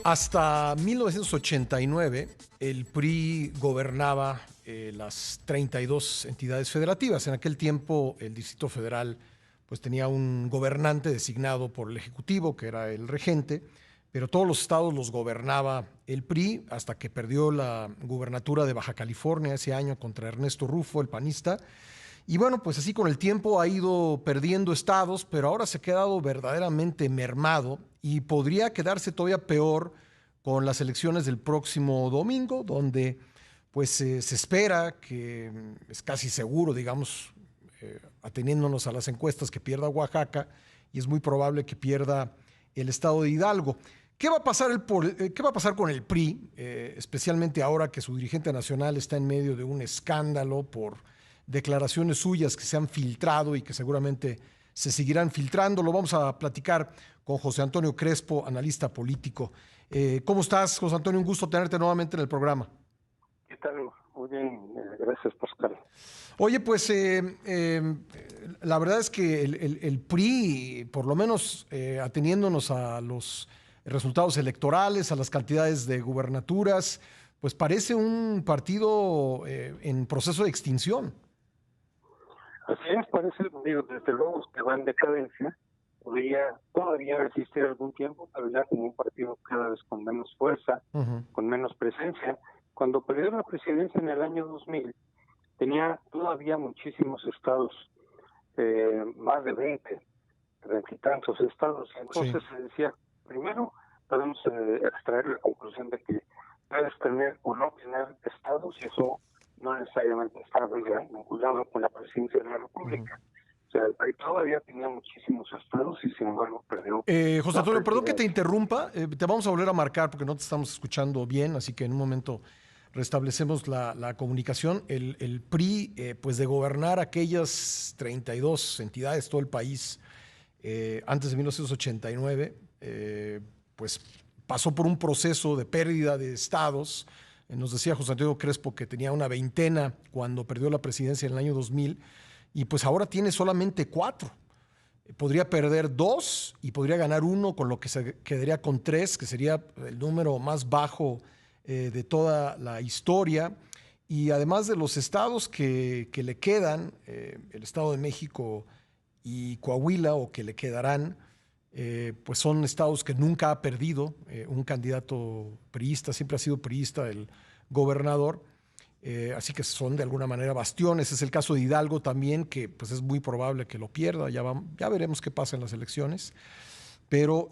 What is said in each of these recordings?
Hasta 1989, el PRI gobernaba las 32 entidades federativas. En aquel tiempo, el Distrito Federal pues, tenía un gobernante designado por el Ejecutivo, que era el regente, pero todos los estados los gobernaba el PRI hasta que perdió la gubernatura de Baja California ese año contra Ernesto Rufo, el panista. Y bueno, pues así con el tiempo ha ido perdiendo estados, pero ahora se ha quedado verdaderamente mermado y podría quedarse todavía peor con las elecciones del próximo domingo, donde pues se espera que es casi seguro, digamos, ateniéndonos a las encuestas, que pierda Oaxaca y es muy probable que pierda el estado de Hidalgo. ¿Qué va a pasar, qué va a pasar con el PRI, especialmente ahora que su dirigente nacional está en medio de un escándalo por declaraciones suyas que se han filtrado y que seguramente se seguirán filtrando? Lo vamos a platicar con José Antonio Crespo, analista político. ¿Cómo estás, José Antonio? Un gusto tenerte nuevamente en el programa. ¿Qué tal? Muy bien, gracias, Pascal. Oye, pues la verdad es que el PRI, por lo menos ateniéndonos a los resultados electorales, a las cantidades de gubernaturas, pues parece un partido en proceso de extinción. Así es, parece, digo, desde luego que va en decadencia. Todavía resistir algún tiempo, pero ya como un partido cada vez con menos fuerza, con menos presencia. Cuando perdió la presidencia en el año 2000, tenía todavía muchísimos estados, más de 20 y tantos estados. Entonces Sí. se decía, primero podemos extraer la conclusión de que puedes tener o no tener estados y eso no necesariamente está vinculado con la presidencia de la República. O sea, el país todavía tenía muchísimos estados y sin embargo perdió José la Antonio, perdón que te presidencia. interrumpa, te vamos a volver a marcar porque no te estamos escuchando bien, así que en un momento restablecemos la comunicación. El PRI, pues de gobernar aquellas 32 entidades, todo el país, antes de 1989, pues pasó por un proceso de pérdida de estados. Nos decía José Antonio Crespo que tenía una veintena cuando perdió la presidencia en el año 2000 y pues ahora tiene solamente 4. Podría perder 2 y podría ganar 1, con lo que se quedaría con 3, que sería el número más bajo de toda la historia. Y además de los estados que le quedan, el Estado de México y Coahuila, o que le quedarán, pues son estados que nunca ha perdido un candidato priista, siempre ha sido priista el gobernador. Así que son de alguna manera bastiones. Es el caso de Hidalgo también, que pues es muy probable que lo pierda. Ya veremos qué pasa en las elecciones. Pero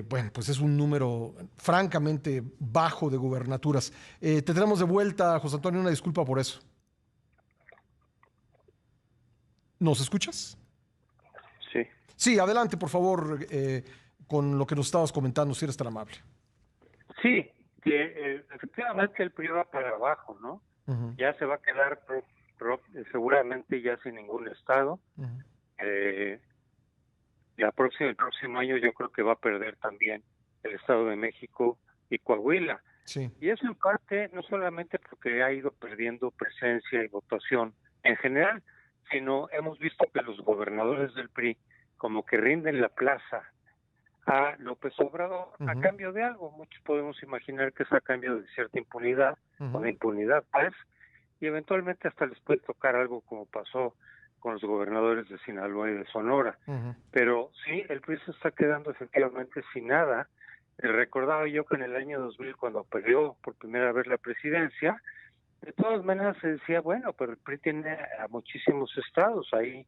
bueno, pues es un número francamente bajo de gubernaturas. Te tenemos de vuelta, José Antonio, una disculpa por eso. ¿Nos escuchas? Sí. Sí, adelante, por favor, con lo que nos estabas comentando, si eres tan amable. Sí, que efectivamente el PRI va para abajo, ¿no? Ya se va a quedar seguramente ya sin ningún estado. El próximo año yo creo que va a perder también el Estado de México y Coahuila. Sí. Y eso en parte no solamente porque ha ido perdiendo presencia y votación en general, sino hemos visto que los gobernadores del PRI como que rinden la plaza a López Obrador a cambio de algo. Muchos podemos imaginar que es a cambio de cierta impunidad, o de impunidad, pues, y eventualmente hasta les puede tocar algo como pasó con los gobernadores de Sinaloa y de Sonora. Pero sí, el PRI se está quedando efectivamente sin nada. Recordaba yo que en el año 2000, cuando perdió por primera vez la presidencia, de todas maneras se decía, bueno, pero el PRI tiene a muchísimos estados, ahí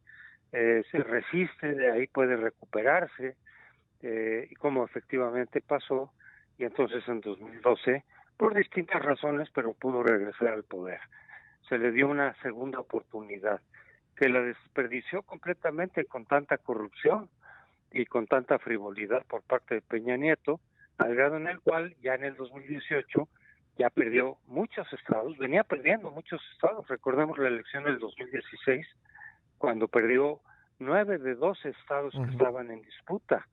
se resiste, de ahí puede recuperarse, y como efectivamente pasó, y entonces en 2012, por distintas razones, pero pudo regresar al poder. Se le dio una segunda oportunidad, que la desperdició completamente con tanta corrupción y con tanta frivolidad por parte de Peña Nieto, al grado en el cual ya en el 2018 ya perdió muchos estados, venía perdiendo muchos estados. Recordemos la elección del 2016, cuando perdió 9 de 12 estados que estaban en disputa.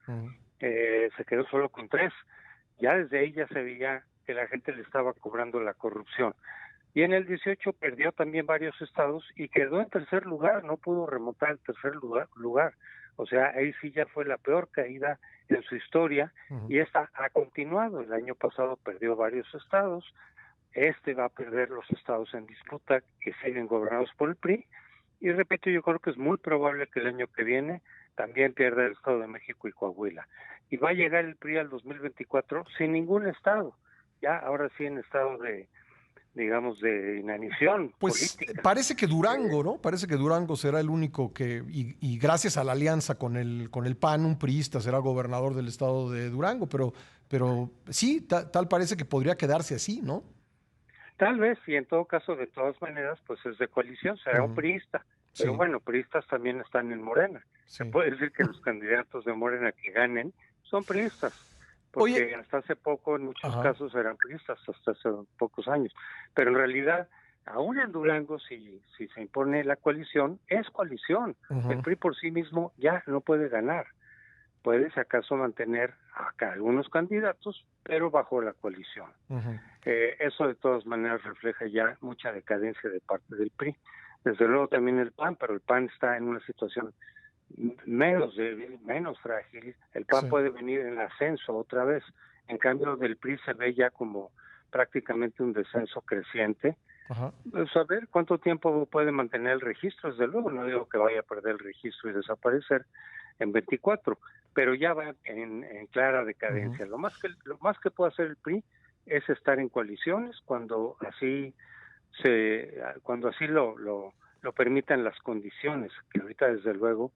Se quedó solo con 3. Ya desde ahí ya se veía que la gente le estaba cobrando la corrupción. Y en el 18 perdió también varios estados y quedó en tercer lugar, no pudo remontar el tercer lugar. O sea, ahí sí ya fue la peor caída en su historia, Ujú. y esta ha continuado. El año pasado perdió varios estados, este va a perder los estados en disputa que siguen gobernados por el PRI, y repito, yo creo que es muy probable que el año que viene también pierda el Estado de México y Coahuila. Y va a llegar el PRI al 2024 sin ningún estado, ya ahora sí en estado de, digamos, de inanición Pues política. parece que Durango, ¿no? Parece que Durango será el único que, y gracias a la alianza con el PAN, un priista será gobernador del estado de Durango, pero sí, tal parece que podría quedarse así, ¿no? Tal vez, y en todo caso, de todas maneras, pues es de coalición, será un Ujú. priista. Pero Sí, bueno, priistas también están en Morena. Se sí. puede decir que los candidatos de Morena que ganen son priistas, Oye, porque hasta hace poco, en muchos ajá. casos, eran priistas, hasta hace pocos años. Pero en realidad, aún en Durango, si se impone la coalición, es coalición. El Ujú, PRI por sí mismo ya no puede ganar. Puede, si acaso, mantener acá algunos candidatos, pero bajo la coalición. ujú. Eso de todas maneras refleja ya mucha decadencia de parte del PRI. Desde luego también el PAN, pero el PAN está en una situación menos débil, menos frágil. El PAN Sí, puede venir en ascenso otra vez. En cambio, del PRI se ve ya como prácticamente un descenso creciente. ajá. Pues a ver cuánto tiempo puede mantener el registro. Desde luego, no digo que vaya a perder el registro y desaparecer en 24, pero ya va en clara Ujú. decadencia. Lo más que puede hacer el PRI es estar en coaliciones cuando así lo permitan las condiciones, que ahorita desde luego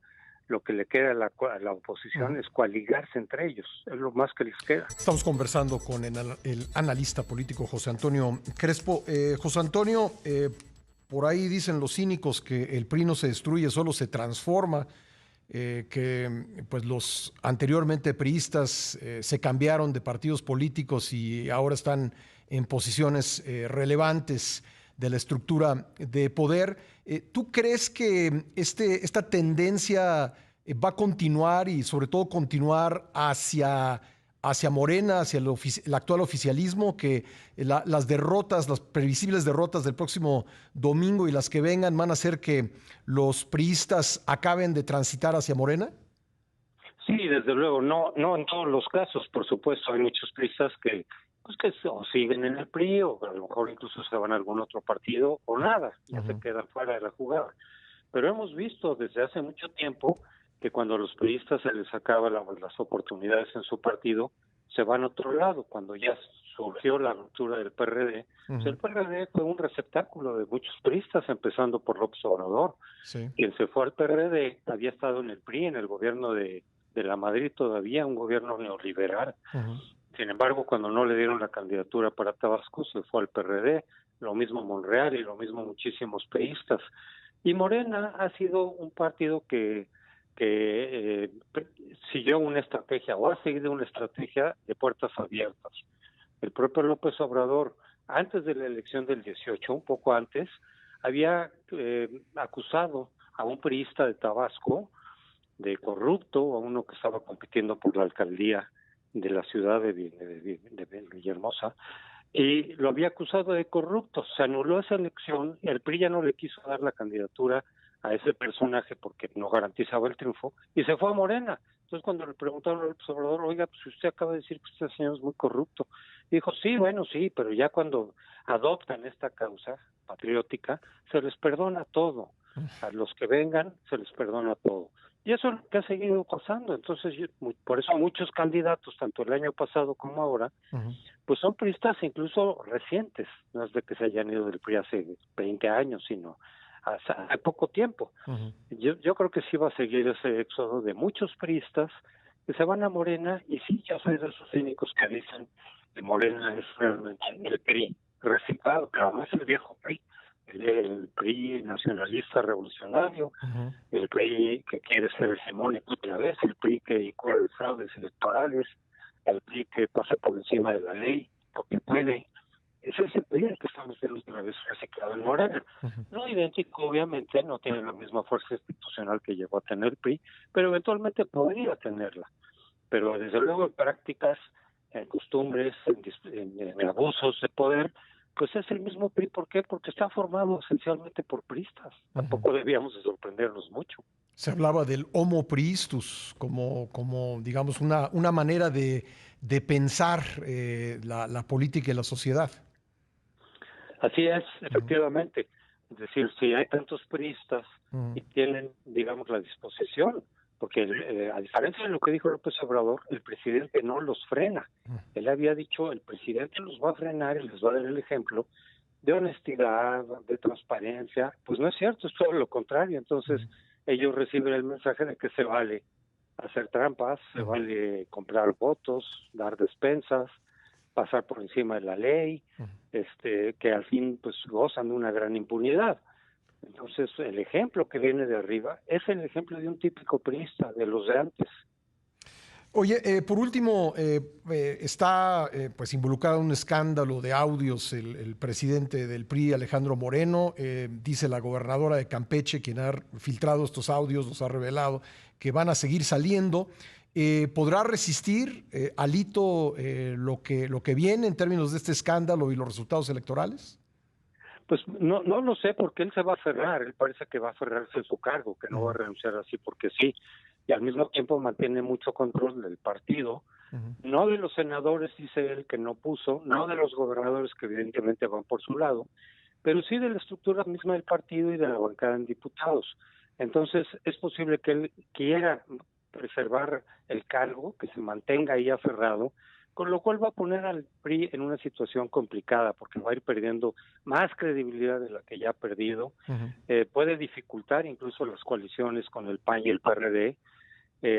lo que le queda a la oposición Ujú. es coaligarse entre ellos, es lo más que les queda. Estamos conversando con el analista político José Antonio Crespo. José Antonio, por ahí dicen los cínicos que el PRI no se destruye, solo se transforma, que pues los anteriormente priistas se cambiaron de partidos políticos y ahora están en posiciones relevantes de la estructura de poder. ¿Tú crees que esta tendencia va a continuar y sobre todo continuar hacia Morena, hacia el actual oficialismo, que las derrotas, las previsibles derrotas del próximo domingo y las que vengan van a hacer que los priistas acaben de transitar hacia Morena? Sí, desde luego, no en todos los casos, por supuesto, hay muchos priistas que pues que o siguen en el PRI o a lo mejor incluso se van a algún otro partido o nada, ya se Ujú. quedan fuera de la jugada. Pero hemos visto desde hace mucho tiempo que cuando a los periodistas se les acaba las oportunidades en su partido, se van a otro lado. Cuando ya surgió la ruptura del PRD, pues el Ujú. PRD fue un receptáculo de muchos periodistas, empezando por López Obrador. Sí. Quien se fue al PRD había estado en el PRI, en el gobierno de la Madrid todavía, un gobierno neoliberal. Ujú. Sin embargo, cuando no le dieron la candidatura para Tabasco, se fue al PRD, lo mismo Monreal y lo mismo muchísimos peístas. Y Morena ha sido un partido que siguió una estrategia o ha seguido una estrategia de puertas abiertas. El propio López Obrador, antes de la elección del 18, un poco antes, había acusado a un priista de Tabasco de corrupto, a uno que estaba compitiendo por la alcaldía de la ciudad de Villahermosa, y lo había acusado de corrupto. Se anuló esa elección, el PRI ya no le quiso dar la candidatura a ese personaje porque no garantizaba el triunfo, y se fue a Morena. Entonces cuando le preguntaron al observador, oiga, pues usted acaba de decir que este señor es muy corrupto, dijo, sí, bueno, sí, pero ya cuando adoptan esta causa patriótica, se les perdona todo. A los que vengan, se les perdona todo. Y eso es lo que ha seguido pasando. Entonces, por eso muchos candidatos, tanto el año pasado como ahora, Ujú. pues son priistas incluso recientes, no es de que se hayan ido del PRI hace 20 años, sino hace poco tiempo. Ujú. Yo creo que sí va a seguir ese éxodo de muchos priistas que se van a Morena, y sí, ya soy de esos cínicos que dicen que Morena es realmente el PRI reciclado, pero no es el viejo PRI, el PRI nacionalista revolucionario, Ujú. el PRI que quiere ser hegemónico otra vez, el PRI que incurre fraudes electorales, el PRI que pasa por encima de la ley porque puede. Ese es el PRI el que estamos viendo otra vez reciclado en Morena. Ujú. No idéntico, obviamente, no tiene la misma fuerza institucional que llegó a tener el PRI, pero eventualmente podría tenerla. Pero desde luego en prácticas, en costumbres, en abusos de poder, pues es el mismo PRI. ¿Por qué? Porque está formado esencialmente por priistas. Ujú. Tampoco debíamos de sorprendernos mucho. Se hablaba del homo priestus como digamos, una manera de pensar la política y la sociedad. Así es, Ujú, efectivamente. Es decir, si hay tantos priistas ujú, y tienen, digamos, la disposición, porque a diferencia de lo que dijo López Obrador, el presidente no los frena. Él había dicho, el presidente los va a frenar y les va a dar el ejemplo de honestidad, de transparencia. Pues no es cierto, es todo lo contrario. Entonces, ujú, ellos reciben el mensaje de que se vale hacer trampas, se ujú, vale comprar votos, dar despensas, pasar por encima de la ley, ujú. que al fin pues gozan de una gran impunidad. Entonces, el ejemplo que viene de arriba es el ejemplo de un típico priista, de los de antes. Oye, por último, está pues involucrado en un escándalo de audios el presidente del PRI, Alejandro Moreno. Dice la gobernadora de Campeche, quien ha filtrado estos audios, los ha revelado, que van a seguir saliendo. ¿Podrá resistir Alito lo que viene en términos de este escándalo y los resultados electorales? Pues no lo sé porque él se va a aferrar, él parece que va a aferrarse en su cargo, que no va a Ujú, renunciar así porque sí, y al mismo tiempo mantiene mucho control del partido, ujú, no de los senadores, dice él, que no puso, no de los gobernadores que evidentemente van por su lado, pero sí de la estructura misma del partido y de la bancada en diputados. Entonces, es posible que él quiera preservar el cargo, que se mantenga ahí aferrado, con lo cual va a poner al PRI en una situación complicada, porque va a ir perdiendo más credibilidad de la que ya ha perdido, ujú. puede dificultar incluso las coaliciones con el PAN y el PRD.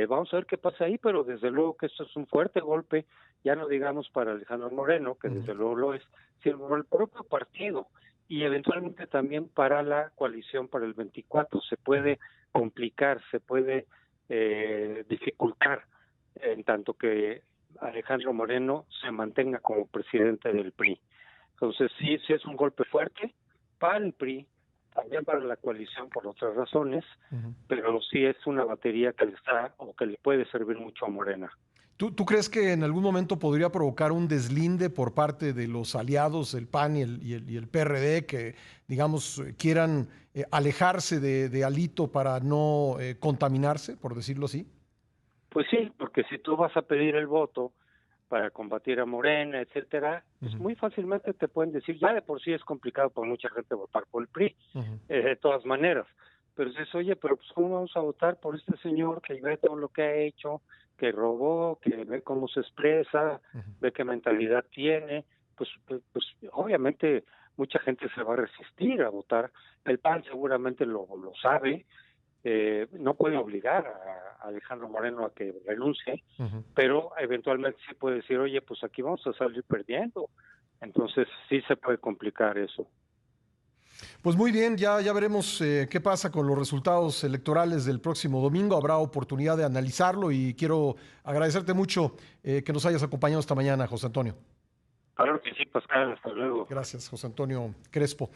Vamos a ver qué pasa ahí, pero desde luego que esto es un fuerte golpe, ya no digamos para Alejandro Moreno, que Ujú. desde luego lo es, sino para el propio partido y eventualmente también para la coalición para el 24. Se puede complicar, se puede dificultar, en tanto que Alejandro Moreno se mantenga como presidente del PRI. Entonces sí es un golpe fuerte para el PRI, también para la coalición por otras razones, Ujú. pero sí es una batería que le está o que le puede servir mucho a Morena. ¿Tú crees que en algún momento podría provocar un deslinde por parte de los aliados, el PAN y el PRD, que, digamos, quieran alejarse de Alito para no contaminarse, por decirlo así? Pues sí, porque si tú vas a pedir el voto para combatir a Morena, etcétera, pues Ujú, muy fácilmente te pueden decir, ya de por sí es complicado para mucha gente votar por el PRI, ujú, de todas maneras. Pero dices, oye, pero pues ¿cómo vamos a votar por este señor que ve todo lo que ha hecho, que robó, que ve cómo se expresa, ujú. ve qué mentalidad tiene? Pues obviamente mucha gente se va a resistir a votar. El PAN seguramente lo sabe, no puede obligar a Alejandro Moreno a que renuncie, Ujú. pero eventualmente sí puede decir, oye, pues aquí vamos a salir perdiendo. Entonces sí se puede complicar eso. Pues muy bien, ya veremos qué pasa con los resultados electorales del próximo domingo. Habrá oportunidad de analizarlo y quiero agradecerte mucho que nos hayas acompañado esta mañana, José Antonio. Claro que sí, Pascal, hasta luego. Gracias, José Antonio Crespo.